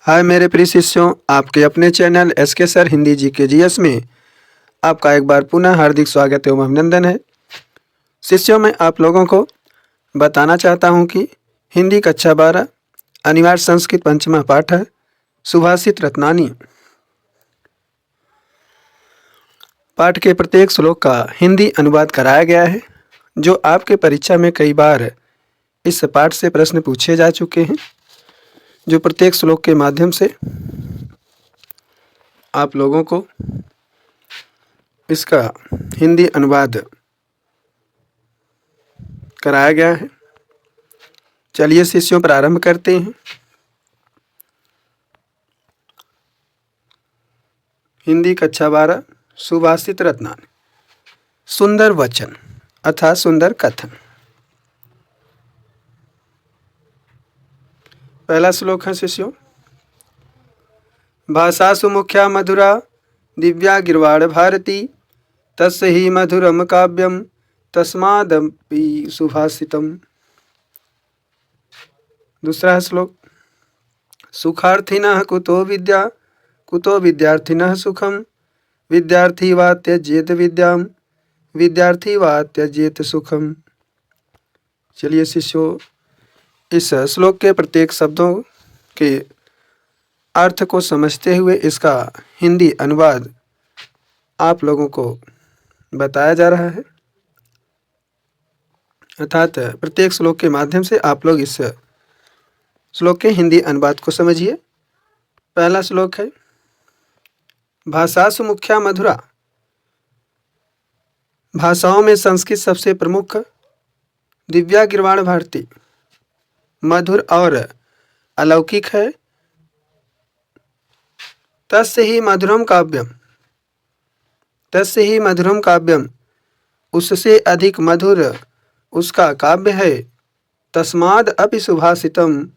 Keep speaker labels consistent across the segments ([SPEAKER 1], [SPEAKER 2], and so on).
[SPEAKER 1] हाय मेरे प्रिय शिष्यों, आपके अपने channel SK sir Hindi GK GS में आपका एक बार पुनः हार्दिक स्वागत एवं अभिनंदन है। शिष्यों, मैं आप लोगों को बताना चाहता हूं कि हिंदी कक्षा 12 अनिवार्य संस्कृत पंचमा पाठ है सुभाषित रत्नानी। पाठ के प्रत्येक श्लोक का हिंदी अनुवाद कराया गया है, जो आपके परीक्षा में कई बार इस पाठ से प्रश्न पूछे जा चुके हैं, जो प्रत्येक श्लोक के माध्यम से आप लोगों को इसका हिंदी अनुवाद कराया गया है। चलिए शिष्यों, प्रारंभ करते हैं। हिंदी कक्षा 12 सुभाषित रत्नानी। सुंदर वचन अथवा सुंदर कथन। पहला श्लोक है शिष्यों, भाषासु मुख्या मधुरा दिव्या गिर्वाण भारती तस्य ही मधुरम काव्यम तस्मादपि सुभाषितम। दूसरा श्लोक, सुखार्थिनः कुतो विद्या कुतो विद्यार्थिनः सुखम विद्यार्थी वा त्यजेत विद्याम विद्यार्थी वा त्यजेत सुखम। चलिए शिष्यों, इस श्लोक के प्रत्येक शब्दों के अर्थ को समझते हुए इसका हिंदी अनुवाद आप लोगों को बताया जा रहा है, अर्थात प्रत्येक श्लोक के माध्यम से आप लोग इस श्लोक के हिंदी अनुवाद को समझिए। पहला श्लोक है, भाषासु मुख्या मधुरा। भाषाओं में संस्कृत सबसे प्रमुख, दिव्या गिर्वाण भारती मधुर और अलौकिक है। तस्य ही मधुरम काव्यम, तस्य ही मधुरम काव्यम, उससे अधिक मधुर उसका काव्य है। तस्माद अपि सुभाषितम,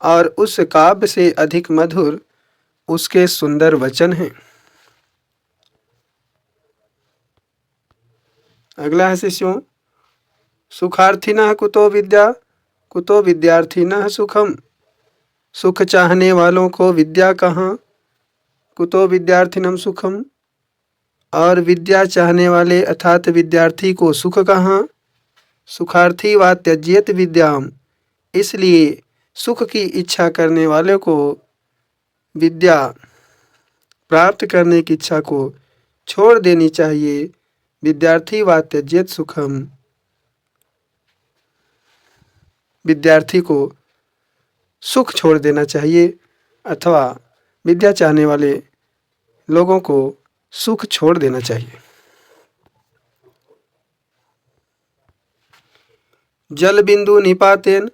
[SPEAKER 1] और उस काव्य से अधिक मधुर उसके सुंदर वचन हैं। अगला है शिष्यों, सुखार्थिनः कुतो विद्या कुतो विद्यार्थिनः सुखम। सुख चाहने वालों को विद्या कहाँ, कुतो विद्यार्थिनम सुखम, और विद्या चाहने वाले अर्थात विद्यार्थी को सुख कहाँ। सुखार्थी वा त्यजेत विद्याम, इसलिए सुख की इच्छा करने वाले को विद्या प्राप्त करने की इच्छा को छोड़ देनी चाहिए। विद्यार्थी वा त्यजेत सुखम, विद्यार्थी को सुख छोड़ देना चाहिए अथवा विद्या चाहने वाले लोगों को सुख छोड़ देना चाहिए। जल बिंदु निपातेन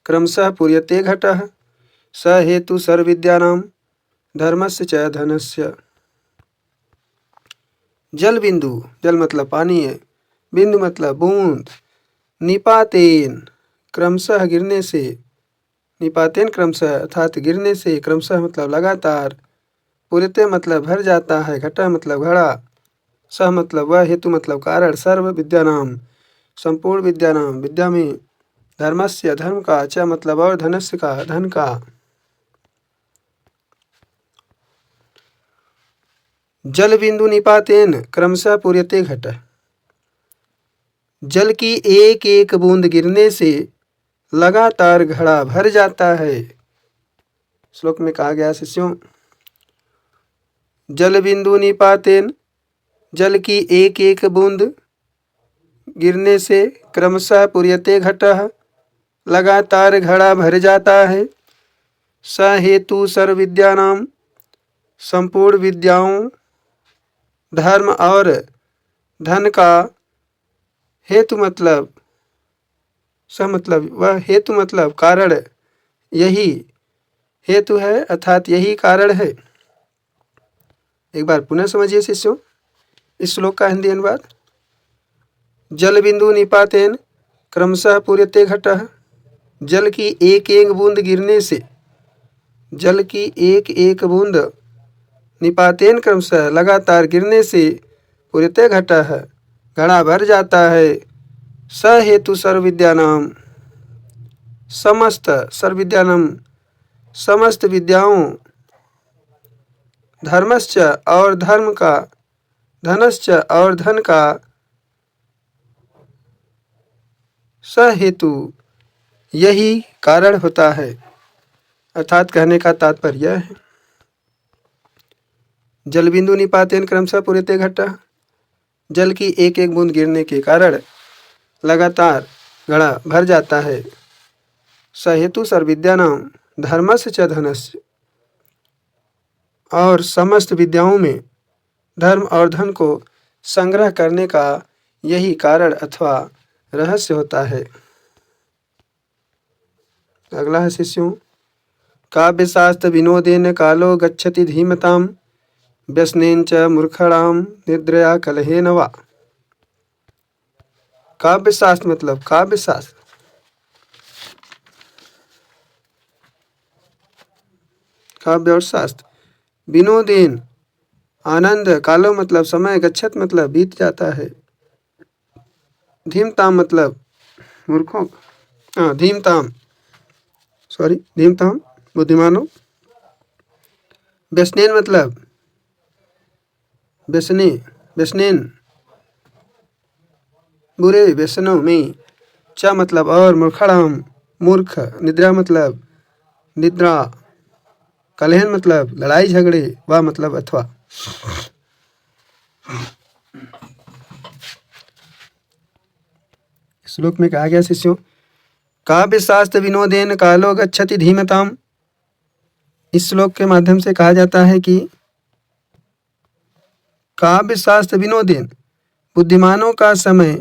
[SPEAKER 1] क्रमशः पूर्यते घटः स हेतु सर्वविद्यानां धर्मस्य च धनस्य। जल बिंदु, जल मतलब पानी है, बिंदु मतलब बूंद, निपातेन क्रमशः गिरने से, निपातेन क्रमशः अर्थात गिरने से, क्रमशः मतलब लगातार, पूर्यते मतलब भर जाता है, घटा मतलब घड़ा, सह मतलब वह, हेतु मतलब कारण, सर्व विद्यानाम संपूर्ण विद्यानाम विद्या में, धर्मस्य धर्म का, च मतलब और, धनस्य का धन का। जल बिंदु निपातेन क्रमशः पूर्यते घटः, जल की एक एक बूंद गिरने से लगातार घड़ा भर जाता है। श्लोक में कहा गया शिष्यों, जल बिंदु निपातेन, जल की एक एक बूंद गिरने से, क्रमशः पूर्यते घटः लगातार घड़ा भर जाता है। स हेतु सर्व विद्यानाम, संपूर्ण विद्याओं, धर्म और धन का, हेतु मतलब, स मतलब वह, हेतु मतलब कारण, यही हेतु है अर्थात यही कारण है। एक बार पुनः समझिए शिष्यों इस श्लोक का हिंदी अनुवाद। जल बिंदु निपातेन क्रमशः पूर्यते घटः, जल की एक एक बूंद गिरने से, जल की एक एक बूंद निपातेन क्रमशः लगातार गिरने से, पूर्यते घटः घड़ा भर जाता है। स हेतु सर्वविद्यानाम, समस्त सर्वविद्यानाम समस्त विद्याओं धर्मश्च और धर्म का, धनश्च और धन का, सहेतु यही कारण होता है। अर्थात कहने का तात्पर्य है, जल बिंदु निपातेन क्रमशः पूर्यते घटः, जल की एक एक बूंद गिरने के कारण लगातार घड़ा भर जाता है। सहेतु सर्वविद्यानां धर्मस्य च धनस्य, और समस्त विद्याओं में धर्म और धन को संग्रह करने का यही कारण अथवा रहस्य होता है। अगला है शिष्यों, काव्यशास्त्र विनोदेन कालो गच्छति धीमताम व्यसनेन च मूर्खणाम निद्रया कलहेन वा। काव्यशास्त्र मतलब काव्यशास्त्र, काव्य और शास्त्र, विनोदेन आनंद, कालो मतलब समय, गच्छत मतलब बीत जाता है, धीमताम मतलब मूर्खों, धीमताम धीमताम बुद्धिमानों, व्यसनेन मतलब व्यसने, व्यसनेन बुरे व्यसनों में, च मतलब और, मूर्खणाम मूर्ख, निद्रा मतलब निद्रा, कलहन मतलब लड़ाई झगड़े, व मतलब अथवा। श्लोक में कहा गया शिष्यों, काव्य शास्त्र विनोदेन कालो गच्छति धीमताम। इस श्लोक के माध्यम से कहा जाता है कि काव्य शास्त्र विनोदेन, बुद्धिमानों का समय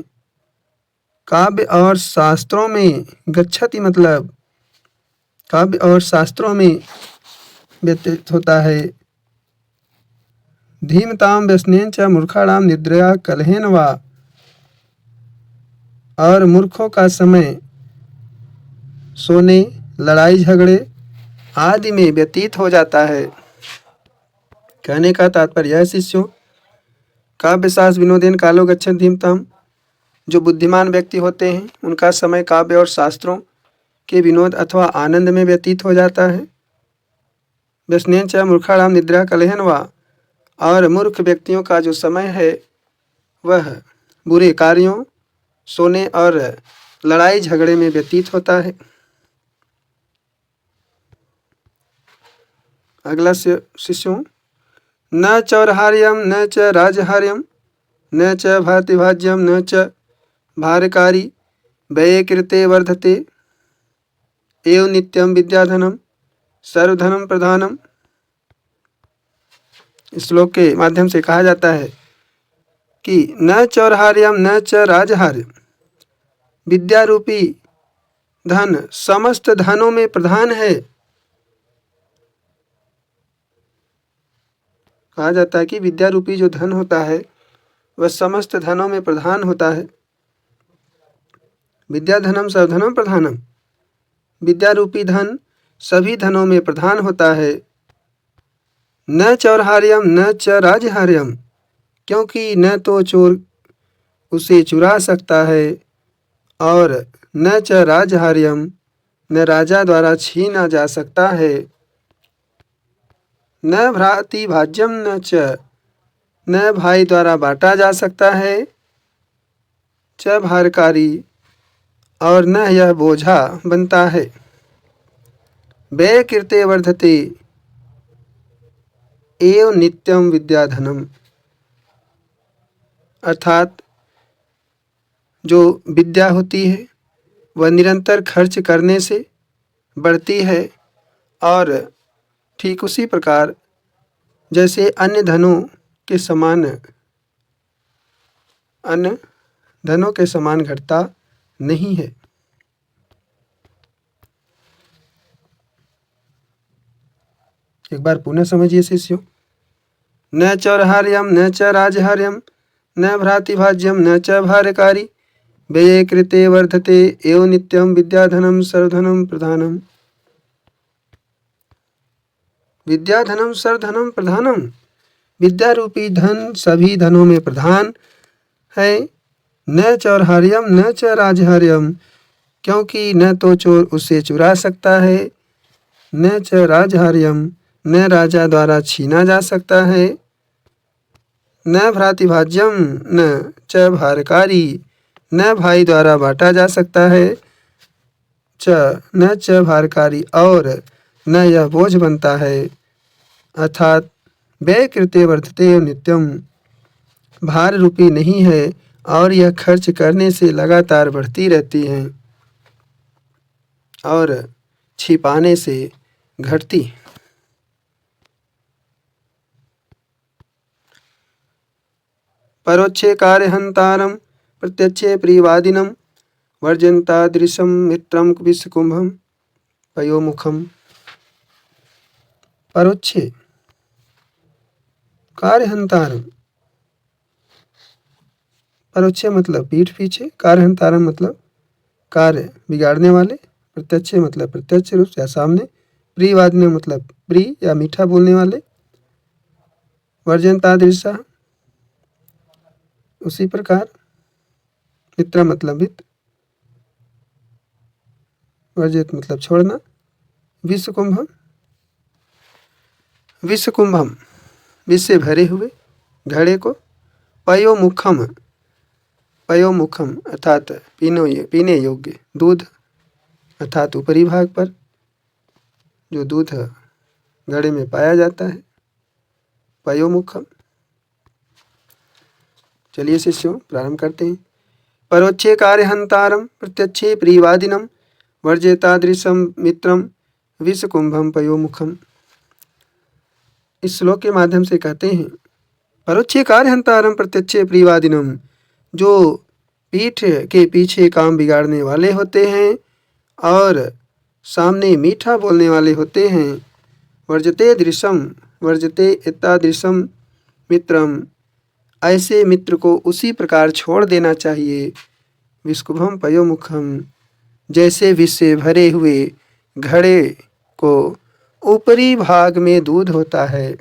[SPEAKER 1] काव्य और शास्त्रों में, गच्छति मतलब काव्य और शास्त्रों में व्यतीत होता है, धीमताम व्यसनेन च मूर्खाणाम निद्रया कलहेन वा, और मूर्खों का समय सोने, लड़ाई झगड़े आदि में व्यतीत हो जाता है। कहने का तात्पर्य है शिष्यों, काव्यशास्त्र विनोदेन कालो गच्छति धीमताम, जो बुद्धिमान व्यक्ति होते हैं उनका समय काव्य और शास्त्रों के विनोद अथवा आनंद में व्यतीत हो जाता है। व्यसनेन च मूर्खाणाम निद्रा कलहेन वा, और मूर्ख व्यक्तियों का जो समय है वह बुरे कार्यों, सोने और लड़ाई झगड़े में व्यतीत होता है। अगला शिष्यों, न चौरहार्यम न च राजहार्यम न च भातिभाज्यम न च भारकारी व्यये कृते वर्धते एव नित्यम विद्याधनम सर्वधनम प्रधानम। इस श्लोक के माध्यम से कहा जाता है कि न चौरहार्यम न च राजहार्यम, विद्या रूपी धन समस्त धनों में प्रधान है। कहा जाता है कि विद्या रूपी जो धन होता है वह समस्त धनों में प्रधान होता है। विद्या धनम सर्वधनम प्रधानम, विद्या रूपी धन सभी धनों में प्रधान होता है। न चौरहार्यम न च राजहार्यम, क्योंकि न तो चोर उसे चुरा सकता है और न च राजहार्यम, न राजा द्वारा छीना जा सकता है। न भ्राति भाज्यम न च, न भाई द्वारा बांटा जा सकता है, च भारकारी, और न यह बोझा बनता है। व्यय कृते वर्धते एव नित्यम विद्याधनम, अर्थात जो विद्या होती है वह निरंतर खर्च करने से बढ़ती है, और ठीक उसी प्रकार जैसे अन्य धनों के समान घटता नहीं है। एक बार पुनः समझिए शिष्यों, न चौरहार्यम न च राजहार्यम न भ्रातिभाज्यम न च भारकारी व्यये कृते वर्धते एव नित्यम विद्याधनम सर्वधनम प्रधानम। विद्याधनम सर्वधनम प्रधानम, विद्या रूपी धन सभी धनों में प्रधान है। न चौरहार्यम न च राजहार्यम, क्योंकि न तो चोर उसे चुरा सकता है, न च राजहार्यम, न राजा द्वारा छीना जा सकता है। न भ्रातिभाज्यम न च भारकारी, न भाई द्वारा बांटा जा सकता है। न च भारकारी, और न यह बोझ बनता है। अर्थात व्यय कृते वर्धते नित्यम, भार रूपी नहीं है और यह खर्च करने से लगातार बढ़ती रहती है और छिपाने से घटती। परोक्षे कार्यहंतारम प्रत्यक्षे प्रियवादिनम वर्जनतादृशम मित्रम विषकुंभम पयोमुखम। परोक्षे कार्यहंतारम, परोक्षे मतलब पीठ पीछे, कार्यहंतारम मतलब कार्य बिगाड़ने वाले, प्रत्यक्ष मतलब प्रत्यक्ष रूप से या सामने, प्रियवादिनम मतलब प्रिय या मीठा बोलने वाले, वर्जनतादृशा उसी प्रकार, मित्र मतलब मित्र, वर्जित मतलब छोड़ना, विषकुंभम, विषकुंभम विष से भरे हुए घड़े को, पयोमुखम, पयोमुखम अर्थात पीने योग्य दूध, अर्थात ऊपरी भाग पर जो दूध घड़े में पाया जाता है, पयोमुखम। चलिए शिष्यों प्रारंभ करते हैं। परोक्षे कार्यहंतारम प्रत्यक्षे प्रियवादिनम वर्जेतादृशम मित्रम विषकुंभम पयोमुखम। इस श्लोक के माध्यम से कहते हैं परोक्षे कार्यहंतारम प्रत्यक्षे प्रियवादिनम, जो पीठ के पीछे काम बिगाड़ने वाले होते हैं और सामने मीठा बोलने वाले होते हैं, वर्जते दृशम, वर्जते इत्तादृशम मित्रम, ऐसे मित्र को उसी प्रकार छोड़ देना चाहिए। विषकुंभम पयोमुखम, जैसे विष से भरे हुए घड़े को ऊपरी भाग में दूध होता है।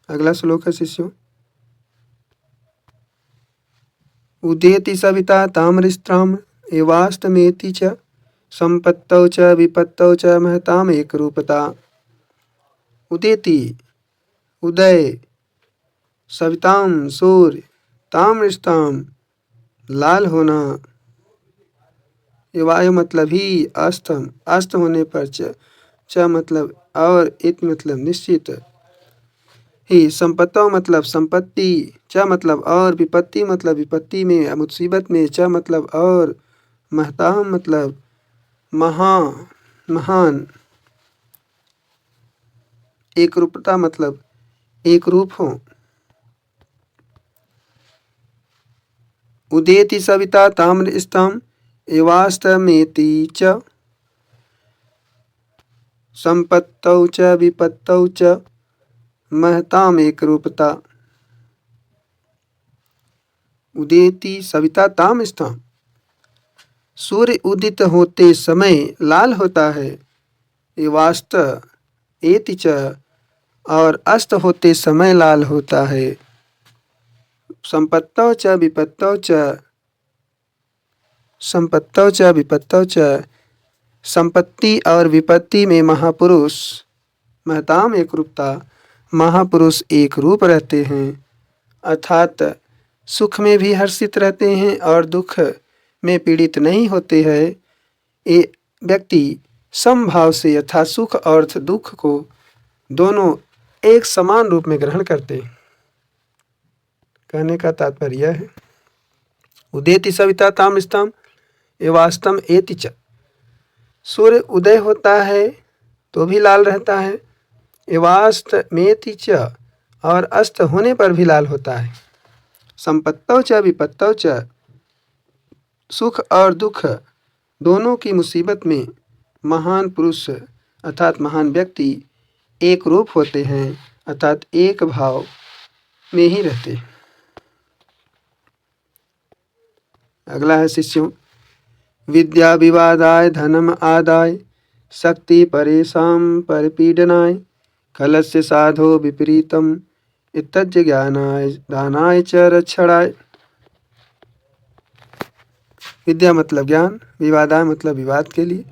[SPEAKER 1] अगला श्लोक है शिष्यों। उदेति सविता ताम्रस्त्राम एवास्तमेति च संपत्तौ च विपत्तौ च महताम एक रूपता। उदेति उदय, सविताम सूर्य, ताम्रस्त्राम लाल होना, वायु मतलब ही, अस्तम अस्त होने पर, च मतलब और, इत मतलब निश्चित ही, संपत्तौ मतलब संपत्ति, च मतलब और, विपत्ति मतलब विपत्ति में मुसीबत में, च मतलब और, महताम मतलब महान, एक रूपता मतलब एक रूप हो। उदेति सविता ताम्रस्त्राम एवास्तमेति च संपत्तौ च विपत्तौ च महताम एक रूपता। उदेति सविता ताम्रस्त्राम, सूर्य उदित होते समय लाल होता है, एवास्त एति च, और अस्त होते समय लाल होता है, संपत्तौ च विपत्तौ च, संपत्तौ च विपत्तौ च, संपत्ति और विपत्ति में महापुरुष, महताम एक रूपता, महापुरुष एक रूप रहते हैं। अर्थात सुख में भी हर्षित रहते हैं और दुख में पीड़ित नहीं होते हैं। ये व्यक्ति समभाव से अर्थात सुख और दुख को दोनों एक समान रूप में ग्रहण करते हैं। कहने का तात्पर्य यह है, उदेति सविता ताम्रस्त्राम एवास्तम एति च, सूर्य उदय होता है तो भी लाल रहता है, एवास्त मेति च, और अस्त होने पर भी लाल होता है, संपत्तौ च विपत्तौ च, सुख और दुख दोनों की मुसीबत में महान पुरुष अर्थात महान व्यक्ति एक रूप होते हैं, अर्थात एक भाव में ही रहते हैं। अगला है शिष्यों। विद्या विवादाय धनम आदाय शक्ति परेशान परिपीडनाय कलस्य साधो विपरीतम इत्तज्ज्ञानाय दानाय च रक्षणाय। विद्या मतलब ज्ञान, विवादाय मतलब विवाद के लिए,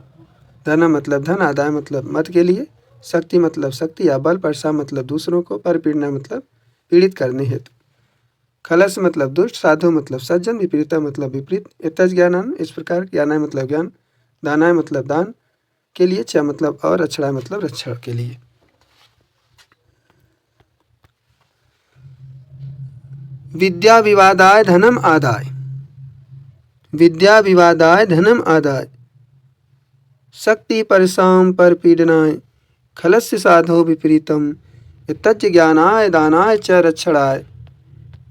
[SPEAKER 1] धन मतलब धन, आदाय मतलब मत के लिए, शक्ति मतलब शक्ति या बल, परसा मतलब दूसरों को, परपीड़ना मतलब पीड़ित करने हेतु, खलस मतलब दुष्ट, साधु मतलब सज्जन, विपरीता मतलब विपरीत, एतज ज्ञानन इस प्रकार, ज्ञानाय मतलब ज्ञान, दानाय मतलब दान के लिए, च मतलब और, रक्षणाय मतलब रक्षण के लिए। विद्या विवादाय धनम आदाय, विद्या विवादाय धनम आदाय, शक्ति परसाम पर पीडनाय, खलस्य साधो विपरीतम, तज ज्ञानाय दानाय च रक्षणाय।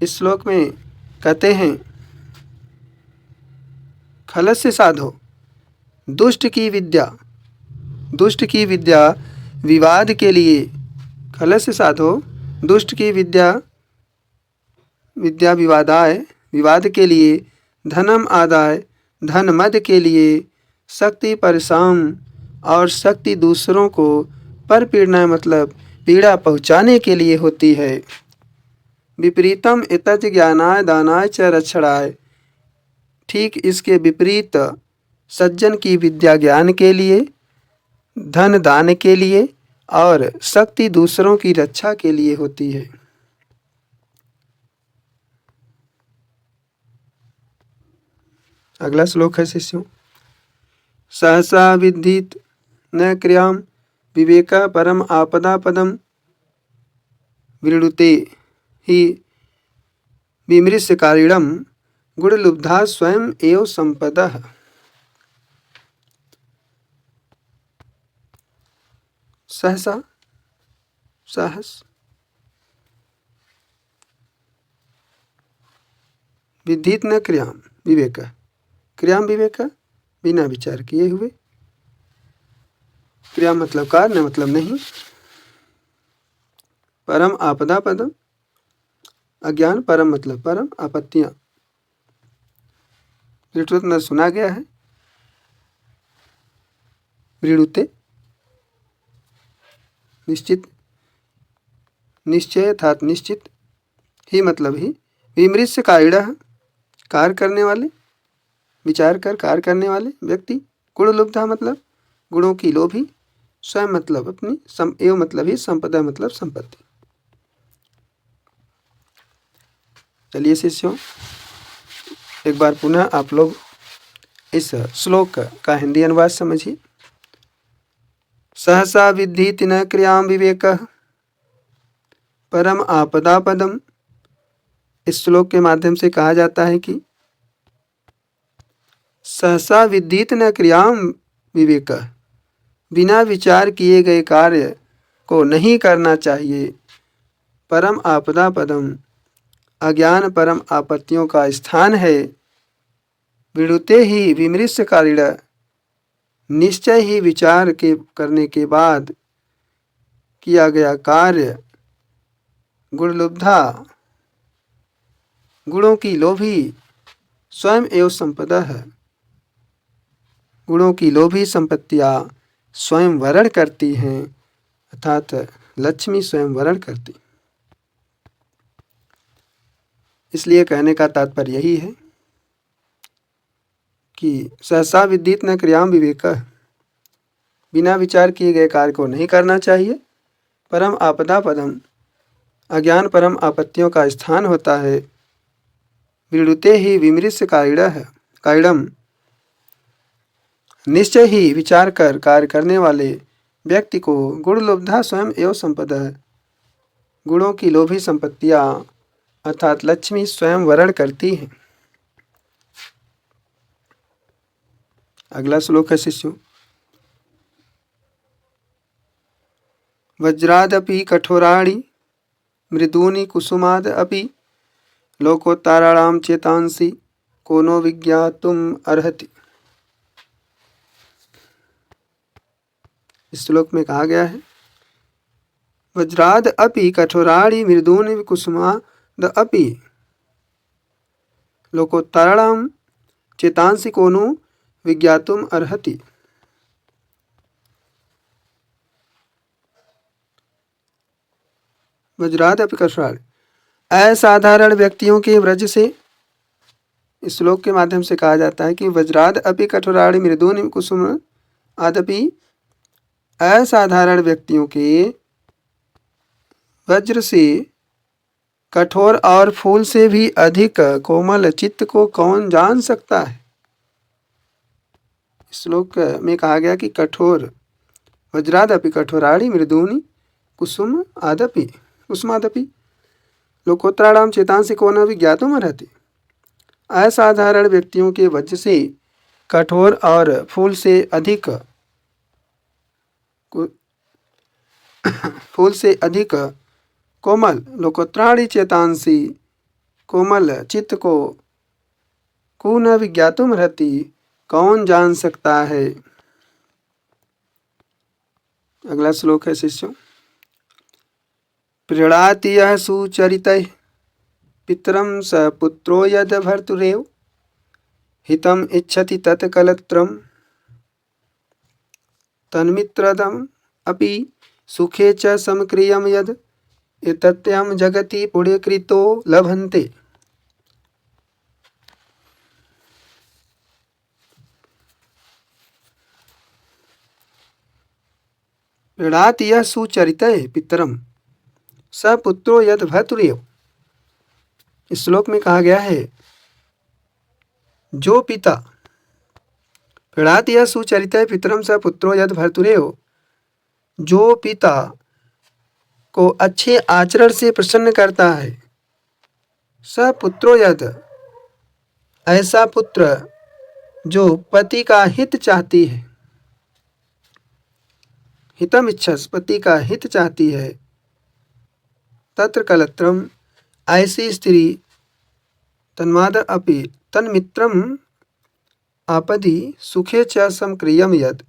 [SPEAKER 1] इस श्लोक में कहते हैं खलस्य साधो, दुष्ट की विद्या, दुष्ट की विद्या विवाद के लिए, खलस्य साधो दुष्ट की विद्या, विद्या विवादाय विवाद के लिए, धनम आदाय धन मद के लिए, शक्ति परसाम और शक्ति दूसरों को, पर पीड़ना मतलब पीड़ा पहुँचाने के लिए होती है। विपरीतम इतज ज्ञानाय दानाय च रक्षणाय, ठीक इसके विपरीत सज्जन की विद्या ज्ञान के लिए, धन दान के लिए और शक्ति दूसरों की रक्षा के लिए होती है। अगला श्लोक है शिष्यों, सहसा विद्धित न क्रियाम विवेका परम आपदा पदम, विरुते ही विमृश्यकारिणम, गुणलुब्धा स्वयं एव संपदः। सहसा साहस, विद्धित न क्रियाम विवेक, क्रियाम विवेक बिना विचार किए हुए, क्रिया मतलब कार्य न मतलब नहीं, परम आपदा पदम अज्ञान, परम मतलब परम, आपत्तियां विरुत न सुना गया है, विरुते निश्चित, निश्चय अर्थात निश्चित, ही मतलब ही, विमृश्य कारिण कार्य करने वाले, विचार कर कार्य करने वाले व्यक्ति, गुणलुब्धा मतलब गुणों की लोभी, स्वयं मतलब अपनी, एवं मतलब ही, संपदा मतलब संपत्ति। चलिए शिष्यों, एक बार पुनः आप लोग इस श्लोक का हिंदी अनुवाद समझिए। सहसा विद्धिति न क्रियाम विवेकः परम आपदा पदम। इस श्लोक के माध्यम से कहा जाता है कि सहसा विद्धित न क्रियाम विवेकः, बिना विचार किए गए कार्य को नहीं करना चाहिए। परम आपदा पदम, अज्ञान परम आपत्तियों का स्थान है। विरुते ही विमृश्यकारिण, निश्चय ही विचार के करने के बाद किया गया कार्य। गुणलुब्धा, गुणों की लोभी, स्वयं एवं संपदा है, गुणों की लोभी संपत्तियां स्वयं वरण करती हैं, अर्थात लक्ष्मी स्वयं वरण करती। इसलिए कहने का तात्पर्य यही है कि सहसा विद्धित न क्रियाम विवेकः, बिना विचार किए गए कार्य को नहीं करना चाहिए। परम आपदा पदम, अज्ञान परम आपत्तियों का स्थान होता है। विरुते ही विमृश्य कारिणम, निश्चय ही विचार कर कार्य करने वाले व्यक्ति को गुणलुब्धा स्वयं एवं संपदा है, गुणों की लोभी संपत्तियां अर्थात लक्ष्मी स्वयं वरण करती हैं। अगला श्लोक है शिष्यों, वज्रादपि कठोराणि मृदूनि कुसुमाद अपि, लोकोत्तराणाम चेतांसि को नो विज्ञातुम अर्हति। इस श्लोक में कहा गया है वज्राद अपि कठोराणि मृदूनि कुसुमाद अपि, लोकोत्तराणाम चेतांसि को नो विज्ञातुम अर्हति। वज्राद अपि कठोराणि, असाधारण व्यक्तियों के व्रज से इस श्लोक के माध्यम से कहा जाता है कि वज्राद अपि कठोराणि मृदूनि कुसुम आदपि असाधारण व्यक्तियों के वज्र से कठोर और फूल से भी अधिक कोमल चित्त को कौन जान सकता है। श्लोक में कहा गया कि कठोर वज्रादपि कठोराणि मृदूनि कुसुम आदपि लोकोत्तराणाम चेतांसि को न विज्ञातुम अर्हति। असाधारण व्यक्तियों के वज्र से कठोर और फूल से अधिक कोमल लोकोत्तराणि चेतांसि कोमल चित्त को न विज्ञातुम अर्हति कौन जान सकता है। अगला श्लोक है शिष्यों। प्रीणाति यः सुचरितैः पितरं स पुत्रो यद भर्तुरेव हितम् इच्छति तत् कलत्रं तन्मित्रदम् अपि सुखे च समक्रियं यद एतत्यं जगति पुण्यकृतो लभन्ते। प्रीणाति यः सुचरितैः पितरं स पुत्रो यद भर्तुरेव। इस श्लोक में कहा गया है जो पिता प्रीणाति यः सुचरितैः पितरं स पुत्रो यद भर्तुरेव, जो पिता को अच्छे आचरण से प्रसन्न करता है, स पुत्रो यद ऐसा पुत्र जो पति का हित चाहती है, हितम इच्छस पति का हित चाहती है, तत्र कलत्रम ऐसी स्त्री तन्माद अपि तन्मित्रम आपदि सुखे च समक्रियम यद,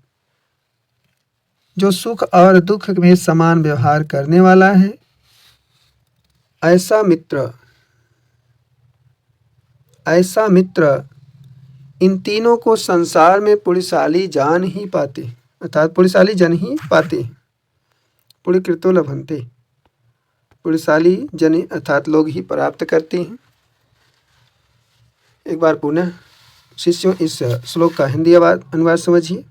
[SPEAKER 1] जो सुख और दुख में समान व्यवहार करने वाला है, ऐसा मित्र इन तीनों को संसार में पुण्यशाली जान ही पाते, अर्थात पुण्यशाली जन ही पाते, पुण्यकृतो लभन्ते, पुण्यशाली जन अर्थात लोग ही प्राप्त करते हैं। एक बार पुनः शिष्यों इस श्लोक का हिंदी अनुवाद समझिए।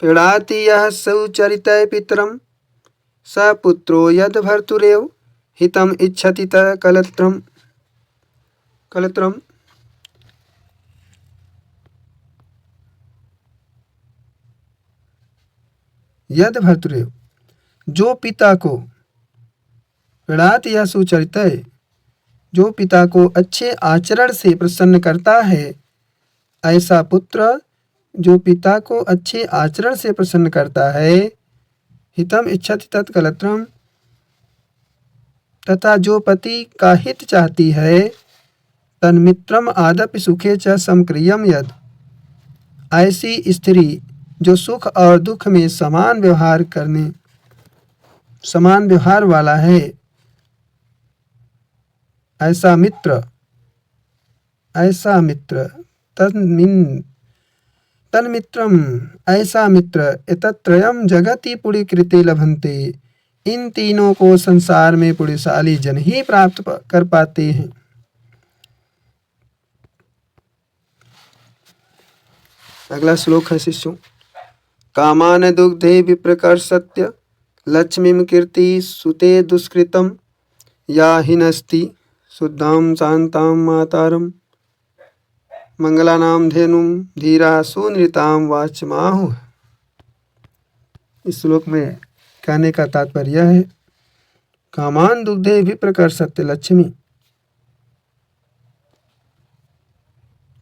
[SPEAKER 1] प्रीणाति यः सुचरितैः पितरं स पुत्रो यद भर्तुरेव हितम् इच्छति तत् कलत्रम यद भर्तुरेव, जो पिता को प्रीणाति यः सुचरितैः, जो पिता को अच्छे आचरण से प्रसन्न करता है, ऐसा पुत्र जो पिता को अच्छे आचरण से प्रसन्न करता है, हितम इच्छति तत् कलत्रम, तथा जो पति का हित चाहती है, तन्मित्रम आदपि सुखे च समक्रियम यद, ऐसी स्त्री जो सुख और दुख में समान व्यवहार वाला है, ऐसा मित्र तन्मित्रम ऐसा मित्र एतत्त्रयम् जगति पुण्यकृते लभन्ते, इन तीनों को संसार में पुण्यशाली जन ही प्राप्त कर पाते हैं। अगला श्लोक है शिष्यों। कामान दुग्धे विप्रकर्षत्य लक्ष्मीं कीर्ति सुते दुष्कृतं या हिनस्ति शुद्धां शान्तां मातरं मंगलानाम धेनुम धीरा सुनृताम वाचमाहु। इस श्लोक में कहने का तात्पर्य यह है, कामान दुग्धे विप्रकर्षत्य लक्ष्मी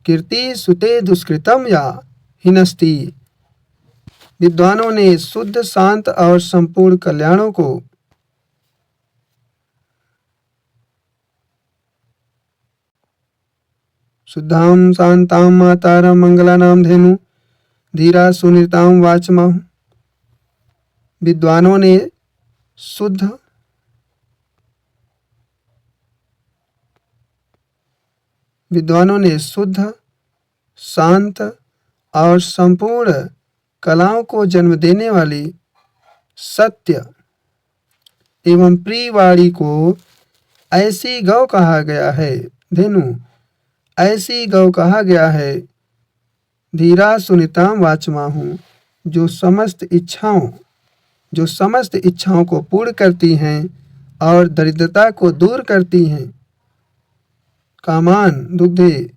[SPEAKER 1] कीर्ति सुते दुष्कृतम या हिनस्ति। विद्वानों ने शुद्ध शांत और संपूर्ण कल्याणों को शुद्धां शांतां मातारं मंगलानां धेनु धीरा सुनीतां वाचमाहु। विद्वानों ने शुद्ध शांत और संपूर्ण कलाओं को जन्म देने वाली सत्य एवं प्रिय वाणी को ऐसी गौ कहा गया है, धेनु ऐसी गौ कहा गया है, धीरा सुनिताम वाचमाहूँ, जो समस्त इच्छाओं को पूर्ण करती हैं और दरिद्रता को दूर करती हैं। कामान दुग्धे,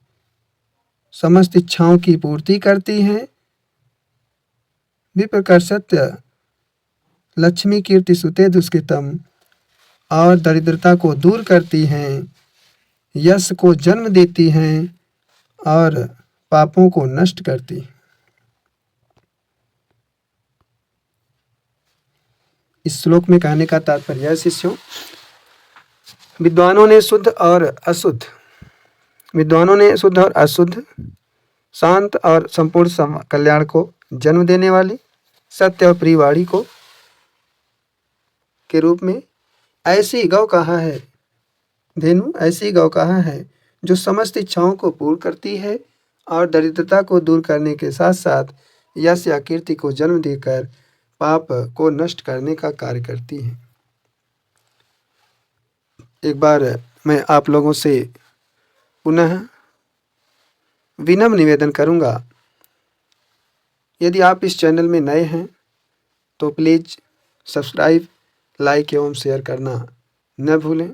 [SPEAKER 1] समस्त इच्छाओं की पूर्ति करती हैं। विप्रकर सत्य लक्ष्मी कीर्ति सुते दुष्कृतम, और दरिद्रता को दूर करती हैं, यश को जन्म देती हैं और पापों को नष्ट करती। इस श्लोक में कहने का तात्पर्य है शिष्यों, विद्वानों ने शुद्ध और अशुद्ध, शांत और संपूर्ण कल्याण को जन्म देने वाली सत्य और प्रिय वाणी को के रूप में ऐसी गौ कहा है, धेनु ऐसी गौ कहा है, जो समस्त इच्छाओं को पूर्ण करती है और दरिद्रता को दूर करने के साथ साथ यश या कीर्ति को जन्म देकर पाप को नष्ट करने का कार्य करती है। एक बार मैं आप लोगों से पुनः विनम्र निवेदन करूंगा, यदि आप इस चैनल में नए हैं तो प्लीज़ सब्सक्राइब, लाइक एवं शेयर करना न भूलें।